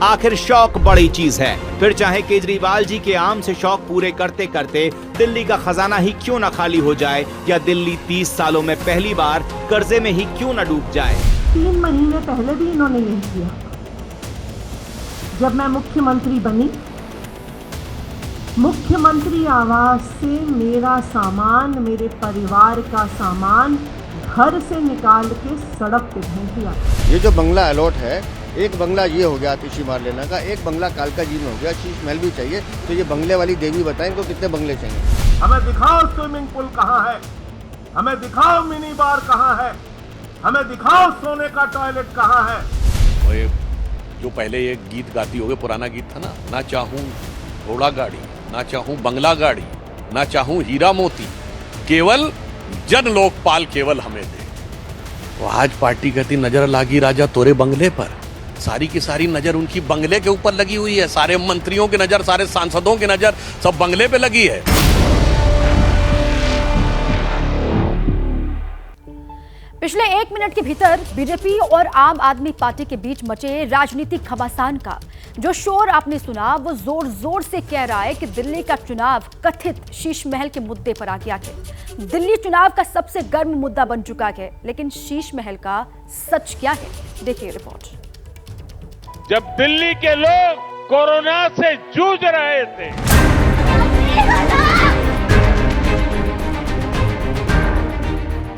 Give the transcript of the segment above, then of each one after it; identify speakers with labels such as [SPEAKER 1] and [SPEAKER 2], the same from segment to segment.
[SPEAKER 1] आखिर शौक बड़ी चीज है, फिर चाहे केजरीवाल जी के आम से शौक पूरे करते करते दिल्ली का खजाना ही क्यों न खाली हो जाए, या दिल्ली 30 सालों में पहली बार कर्जे में ही क्यों न डूब जाए।
[SPEAKER 2] 3 महीने पहले भी इन्होंने यही किया। जब मैं मुख्यमंत्री बनी, मुख्यमंत्री आवास से मेरा सामान, मेरे परिवार का सामान घर से निकाल के सड़क पे भेज दिया।
[SPEAKER 3] ये जो बंगला अलॉट है, एक बंगला ये हो गया आतिशी मारलेना का, एक बंगला कालका जी में हो गया, शीश महल भी चाहिए। तो ये बंगले वाली देवी बताएं इनको कितने बंगले चाहिए।
[SPEAKER 4] हमें दिखाओ स्विमिंग पूल कहाँ है, हमें दिखाओ मिनी बार कहाँ है, हमें दिखाओ सोने का टॉयलेट कहाँ है।
[SPEAKER 5] और जो पहले ये गीत गाती होगे, पुराना गीत था ना चाहूं घोड़ा गाड़ी, ना चाहूं बंगला गाड़ी, ना चाहूं हीरा मोती, केवल जन लोकपाल केवल हमें दे। तो आज पार्टी कहती नजर लागी राजा तोरे बंगले पर, सारी की सारी नजर उनकी बंगले के ऊपर लगी हुई है। सारे मंत्रियों की नजर, सारे सांसदों की नजर सब बंगले पे लगी है।
[SPEAKER 6] पिछले 1 मिनट के भीतर बीजेपी और आम आदमी पार्टी के बीच मचे राजनीतिक घमासान का जो शोर आपने सुना, वो जोर जोर से कह रहा है कि दिल्ली का चुनाव कथित शीश महल के मुद्दे पर आ गया है। दिल्ली चुनाव का सबसे गर्म मुद्दा बन चुका है, लेकिन शीश महल का सच क्या है, देखिए रिपोर्ट।
[SPEAKER 4] जब दिल्ली के लोग कोरोना से जूझ रहे थे,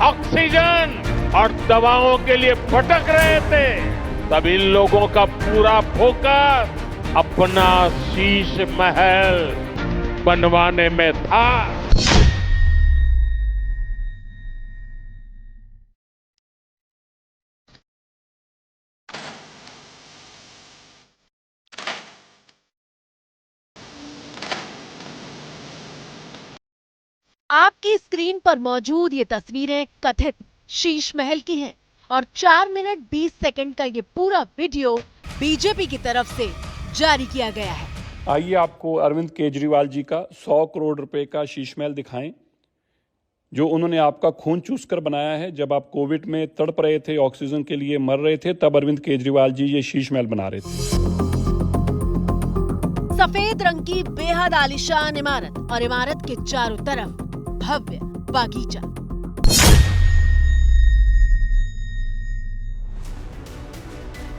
[SPEAKER 4] ऑक्सीजन और दवाओं के लिए भटक रहे थे, तब इन लोगों का पूरा फोकस अपना शीश महल बनवाने में था।
[SPEAKER 7] आपकी स्क्रीन पर मौजूद ये तस्वीरें कथित शीश महल की हैं और 4 मिनट 20 सेकंड का ये पूरा वीडियो बीजेपी की तरफ से जारी किया गया है।
[SPEAKER 8] आइए आपको अरविंद केजरीवाल जी का 100 करोड़ रुपए का शीश महल दिखाएं, जो उन्होंने आपका खून चूस कर बनाया है। जब आप कोविड में तड़प रहे थे, ऑक्सीजन के लिए मर रहे थे, तब अरविंद केजरीवाल जी ये शीश महल बना रहे थे।
[SPEAKER 7] सफेद रंग की बेहद आलीशान इमारत और इमारत के चारों तरफ भव्य बागीचा।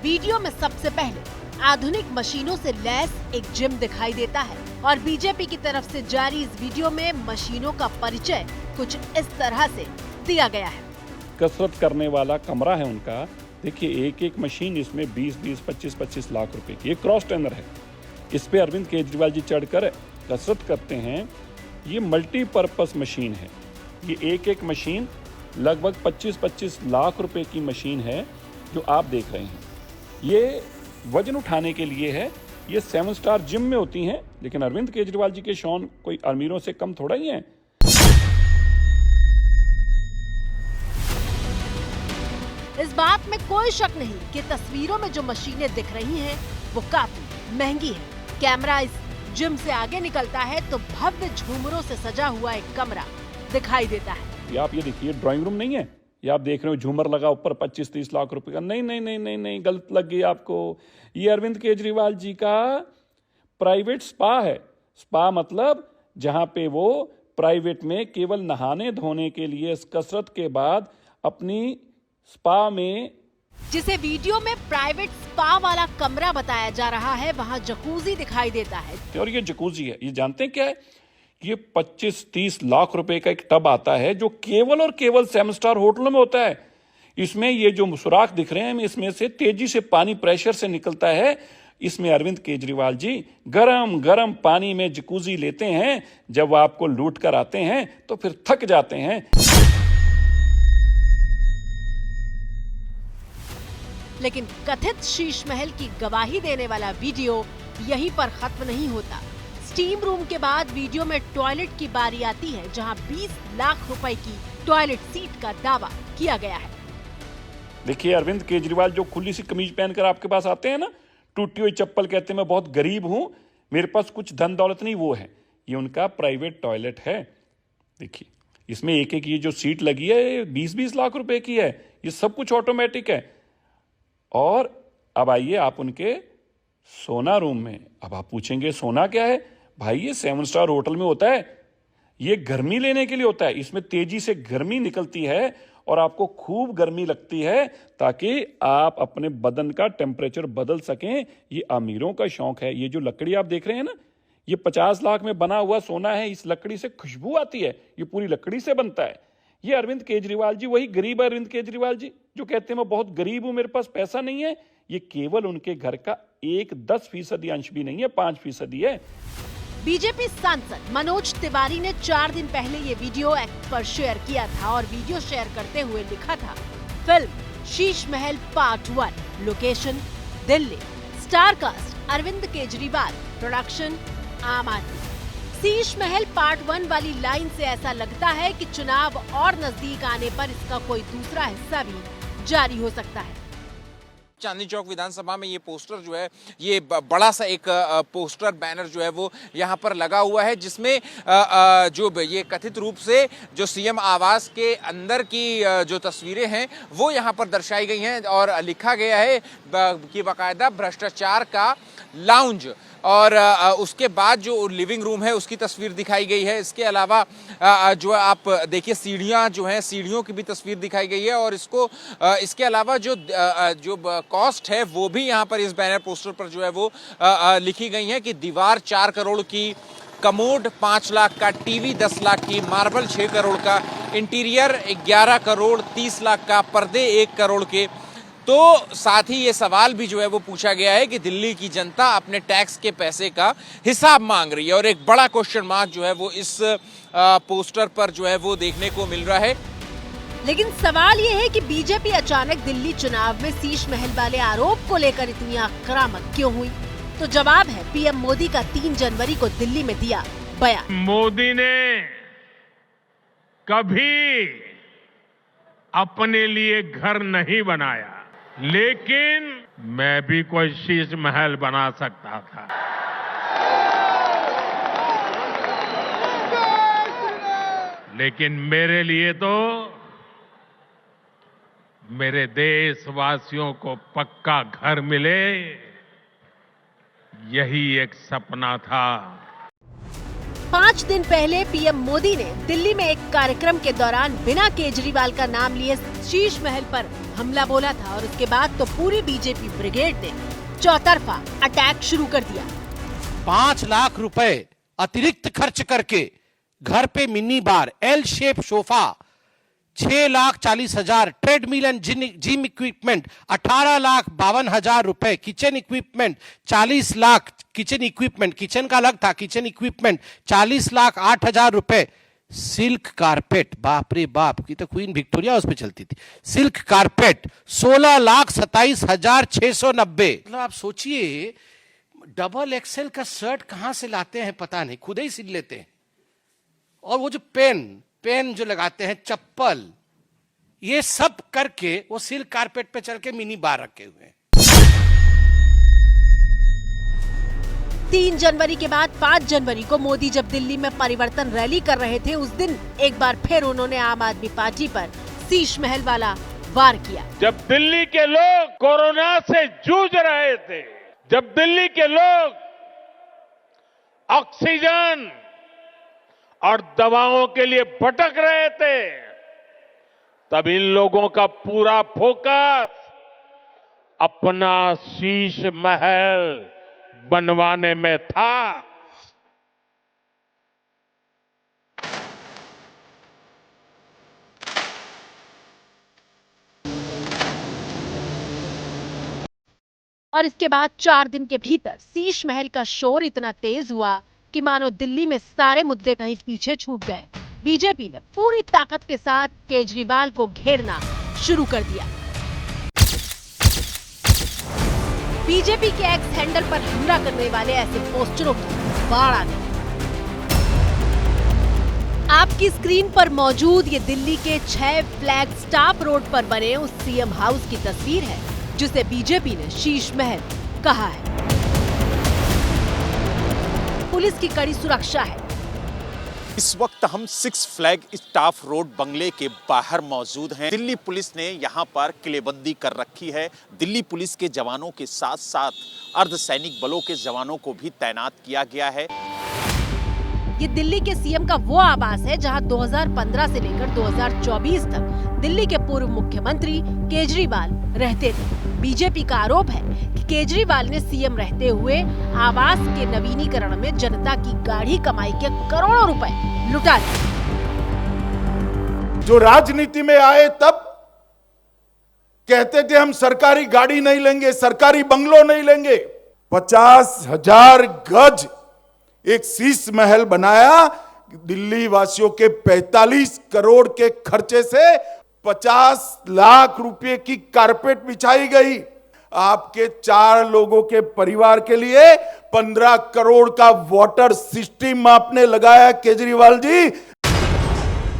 [SPEAKER 7] वीडियो में सबसे पहले आधुनिक मशीनों से लैस एक जिम दिखाई देता है और बीजेपी की तरफ से जारी इस वीडियो में मशीनों का परिचय कुछ इस तरह से दिया गया है।
[SPEAKER 8] कसरत करने वाला कमरा है उनका। देखिए एक एक मशीन इसमें 20-20, 25-25 लाख रुपए की। एक क्रॉस ट्रेनर है, इस पे अरविंद केजरीवाल जी चढ़कर कसरत करते हैं। ये मल्टीपर्पस मशीन है। ये एक एक मशीन लगभग 25-25 लाख रुपए की मशीन है जो आप देख रहे हैं। ये वजन उठाने के लिए है। ये 7 स्टार जिम में होती हैं, लेकिन अरविंद केजरीवाल जी के शौन कोई अमीरों से कम थोड़ा ही हैं।
[SPEAKER 7] इस बात में कोई शक नहीं कि तस्वीरों में जो मशीनें दिख रही हैं वो काफी महंगी है। कैमरा इस जिम से आगे निकलता है तो भव्य झूमरों से सजा हुआ एक कमरा दिखाई देता है।
[SPEAKER 8] ये आप ये देखिए ड्राइंग रूम नहीं है, ये आप देख रहे हो झूमर लगा ऊपर 25-30 लाख रुपए का। नहीं नहीं नहीं नहीं नहीं, गलत लग गई आपको। ये अरविंद केजरीवाल जी का प्राइवेट स्पा है। स्पा मतलब जहां पे वो प्राइवेट में केवल नहाने धोने के लिए इस कसरत के बाद अपनी स्पा में,
[SPEAKER 7] जिसे वीडियो में प्राइवेट स्पा वाला कमरा बताया जा रहा है, वहां जकूजी दिखाई देता है।
[SPEAKER 8] और ये जकूजी है, ये जानते हैं क्या है? ये 25-30 लाख रुपए का एक टब आता है जो केवल और केवल 7 स्टार होटलों में होता है। इसमें ये जो सुराख दिख रहे हैं, इसमें से तेजी से पानी प्रेशर से निकलता है। इसमें अरविंद केजरीवाल जी गरम गरम पानी में जकूजी लेते हैं। जब वो आपको लूट कर आते हैं तो फिर थक जाते हैं।
[SPEAKER 7] लेकिन कथित शीश महल की गवाही देने वाला वीडियो यहीं पर खत्म नहीं होता। स्टीम रूम के बाद वीडियो में टॉयलेट की बारी आती है, जहां 20 लाख रुपए की टॉयलेट सीट का दावा किया गया है।
[SPEAKER 8] देखिए अरविंद केजरीवाल जो खुली सी कमीज पहनकर आपके पास आते हैं ना, टूटी हुई चप्पल, कहते हैं मैं बहुत गरीब हूं, मेरे पास कुछ धन दौलत नहीं, वो है। ये उनका प्राइवेट टॉयलेट है। देखिए इसमें एक एक ये जो सीट लगी है 20-20 लाख रुपए की है। ये सब कुछ ऑटोमेटिक है। और अब आइए आप उनके सोना रूम में, अब आप पूछेंगे सोना क्या है? भाई ये 7 स्टार होटल में होता है, ये गर्मी लेने के लिए होता है, इसमें तेजी से गर्मी निकलती है और आपको खूब गर्मी लगती है ताकि आप अपने बदन का टेम्परेचर बदल सकें। ये अमीरों का शौक है। ये जो लकड़ी आप देख रहे हैं ना, ये 50 लाख में बना हुआ सोना है। इस लकड़ी से खुशबू आती है, ये पूरी लकड़ी से बनता है। ये अरविंद केजरीवाल जी, वही गरीब अरविंद केजरीवाल जी जो कहते हैं मैं बहुत गरीब हूं, मेरे पास पैसा नहीं है, ये केवल उनके घर का 10% अंश भी नहीं है, 5% है।
[SPEAKER 7] बीजेपी सांसद मनोज तिवारी ने 4 दिन पहले ये वीडियो एक्स पर शेयर किया था और वीडियो शेयर करते हुए लिखा था, film Sheesh Mahal part 1, location Delhi, star cast Arvind Kejriwal, production Aam Aadmi. शीश महल पार्ट 1 वाली लाइन से ऐसा लगता है कि चुनाव और नजदीक आने पर इसका कोई दूसरा हिस्सा भी जारी हो सकता है।
[SPEAKER 9] चांदनी चौक विधानसभा में ये पोस्टर जो है, ये बड़ा सा एक पोस्टर बैनर जो है वो यहाँ पर लगा हुआ है, जिसमें जो ये कथित रूप से जो सीएम आवास के अंदर की जो तस्वीरें हैं वो यहाँ पर दर्शाई गई हैं और लिखा गया है कि बाकायदा भ्रष्टाचार का लाउंज, और उसके बाद जो लिविंग रूम है उसकी तस्वीर दिखाई गई है। इसके अलावा जो आप देखिए सीढ़ियाँ जो हैं, सीढ़ियों की भी तस्वीर दिखाई गई है और इसके अलावा जो कॉस्ट है वो भी यहाँ पर इस बैनर पोस्टर पर जो है वो लिखी गई है कि दीवार 4 करोड़ की, कमोड 5 लाख का, टीवी 10 लाख की, मार्बल 6 करोड़ का, इंटीरियर 11 करोड़ 30 लाख का, पर्दे 1 करोड़ के। तो साथ ही ये सवाल भी जो है वो पूछा गया है कि दिल्ली की जनता अपने टैक्स के पैसे का हिसाब मांग रही है, और एक बड़ा क्वेश्चन मार्क जो है वो इस पोस्टर पर जो है वो देखने को मिल रहा है।
[SPEAKER 7] लेकिन सवाल ये है कि बीजेपी अचानक दिल्ली चुनाव में शीश महल वाले आरोप को लेकर इतनी आक्रामक क्यों हुई? तो जवाब है पीएम मोदी का 3 जनवरी को दिल्ली में दिया बयान।
[SPEAKER 4] मोदी ने कभी अपने लिए घर नहीं बनाया, लेकिन मैं भी कोई शीश महल बना सकता था। लेकिन मेरे लिए तो मेरे देशवासियों को पक्का घर मिले, यही एक सपना था।
[SPEAKER 7] 5 दिन पहले पीएम मोदी ने दिल्ली में एक कार्यक्रम के दौरान बिना केजरीवाल का नाम लिए शीश महल पर हमला बोला था, और उसके बाद तो पूरी बीजेपी ब्रिगेड ने चौतरफा अटैक शुरू कर दिया।
[SPEAKER 10] 5 लाख रुपए अतिरिक्त खर्च करके घर पे mini bar, L shape sofa, 6,40,000, treadmill and gym equipment 18,52,000 रुपए, kitchen equipment 40 lakh, kitchen equipment, kitchen का अलग था, किचन इक्विपमेंट 40,08,000 रुपए, सिल्क कारपेट, बाप रे बाप की तो क्वीन विक्टोरिया उस पे चलती थी, सिल्क कारपेट 16,27,690। मतलब आप सोचिए डबल एक्सेल का शर्ट कहां से लाते हैं पता नहीं, खुद ही सिल लेते हैं। और वो जो पेन जो लगाते हैं, चप्पल, ये सब करके वो सिल्क कारपेट पे चल के मिनी बार रखे हुए हैं।
[SPEAKER 7] 3 जनवरी के बाद 5 जनवरी को मोदी जब दिल्ली में परिवर्तन रैली कर रहे थे, उस दिन एक बार फिर उन्होंने आम आदमी पार्टी पर शीश महल वाला वार किया।
[SPEAKER 4] जब दिल्ली के लोग कोरोना से जूझ रहे थे, जब दिल्ली के लोग ऑक्सीजन और दवाओं के लिए भटक रहे थे, तब इन लोगों का पूरा फोकस अपना शीश महल बनवाने में था।
[SPEAKER 7] और इसके बाद 4 दिन के भीतर शीश महल का शोर इतना तेज हुआ कि मानो दिल्ली में सारे मुद्दे कहीं पीछे छूट गए। बीजेपी ने पूरी ताकत के साथ केजरीवाल को घेरना शुरू कर दिया। बीजेपी के एक्स हैंडल पर हमला करने वाले ऐसे पोस्टरों की बाढ़ आ गई। आपकी स्क्रीन पर मौजूद ये दिल्ली के 6 फ्लैग स्टाफ रोड पर बने उस सीएम हाउस की तस्वीर है, जिसे बीजेपी ने शीश महल कहा है। पुलिस की कड़ी सुरक्षा है।
[SPEAKER 11] इस वक्त हम 6 फ्लैग स्टाफ रोड बंगले के बाहर मौजूद हैं। दिल्ली पुलिस ने यहां पर किलेबंदी कर रखी है। दिल्ली पुलिस के जवानों के साथ साथ अर्धसैनिक बलों के जवानों को भी तैनात किया गया है।
[SPEAKER 7] ये दिल्ली के सीएम का वो आवास है जहां 2015 से लेकर 2024 तक दिल्ली के पूर्व मुख्यमंत्री केजरीवाल रहते थे। बीजेपी का आरोप है कि केजरीवाल ने सीएम रहते हुए आवास के नवीनीकरण में जनता की गाढ़ी कमाई के करोड़ों रुपए लुटा दिए।
[SPEAKER 12] जो राजनीति में आए तब कहते थे हम सरकारी गाड़ी नहीं लेंगे, सरकारी बंगलो नहीं लेंगे। 50,000 गज एक शीश महल बनाया। दिल्ली वासियों के 45 करोड़ के खर्चे से 50 लाख रुपए की कारपेट बिछाई गई। आपके 4 लोगों के परिवार के लिए 15 करोड़ का वाटर सिस्टम आपने लगाया केजरीवाल जी।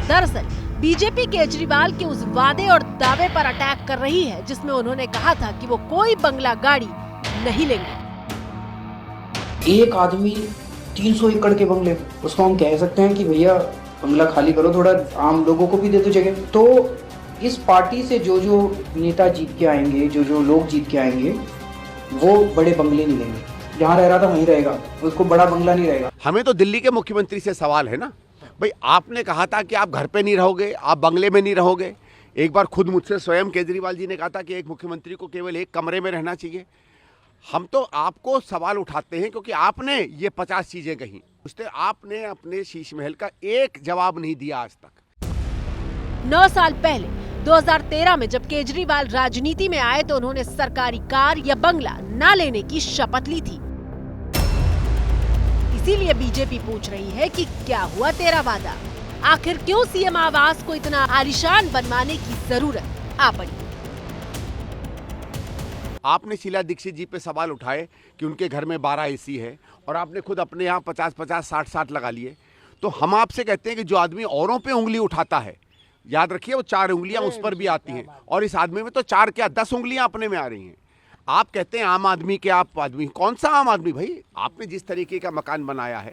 [SPEAKER 7] दरअसल बीजेपी केजरीवाल के उस वादे और दावे पर अटैक कर रही है जिसमें उन्होंने कहा था कि वो कोई बंगला गाड़ी नहीं लेंगे।
[SPEAKER 13] एक आदमी 300 एकड़ के बंगले, उसको हम कह सकते हैं कि भैया बंगला खाली करो, थोड़ा आम लोगों को भी दे दो जगह। तो इस पार्टी से जो जो नेता जीत के आएंगे, जो जो लोग जीत के आएंगे, वो बड़े बंगले नहीं लेंगे। जहाँ रह रहा था वहीं रहेगा, उसको बड़ा बंगला नहीं रहेगा।
[SPEAKER 14] हमें तो दिल्ली के मुख्यमंत्री से सवाल है ना भाई, आपने कहा था कि आप घर पे नहीं रहोगे, आप बंगले में नहीं रहोगे। एक बार खुद मुझसे स्वयं केजरीवाल जी ने कहा था कि एक मुख्यमंत्री को केवल एक कमरे में रहना चाहिए। हम तो आपको सवाल उठाते हैं क्योंकि आपने ये 50 चीजें कही, उसने आपने अपने शीश महल का एक जवाब नहीं दिया आज तक।
[SPEAKER 7] 9 साल पहले 2013 में जब केजरीवाल राजनीति में आए तो उन्होंने सरकारी कार या बंगला ना लेने की शपथ ली थी। इसीलिए बीजेपी पूछ रही है कि क्या हुआ तेरा वादा? आखिर क्यों सीएम आवास को इतना आलीशान बनवाने की जरूरत आ पड़ी?
[SPEAKER 14] आपने शीला दीक्षित जी पे सवाल उठाए कि उनके घर में 12 एसी है और आपने खुद अपने यहाँ 50-50, 60-60 लगा लिए। तो हम आपसे कहते हैं कि जो आदमी औरों पे उंगली उठाता है, याद रखिए वो 4 उंगलियां उस पर भी आती हैं, और इस आदमी में तो 4 क्या 10 उंगलियां अपने में आ रही हैं। आप कहते हैं आम आदमी के आप आदमी, कौन सा आम आदमी भाई? आपने जिस तरीके का मकान बनाया है,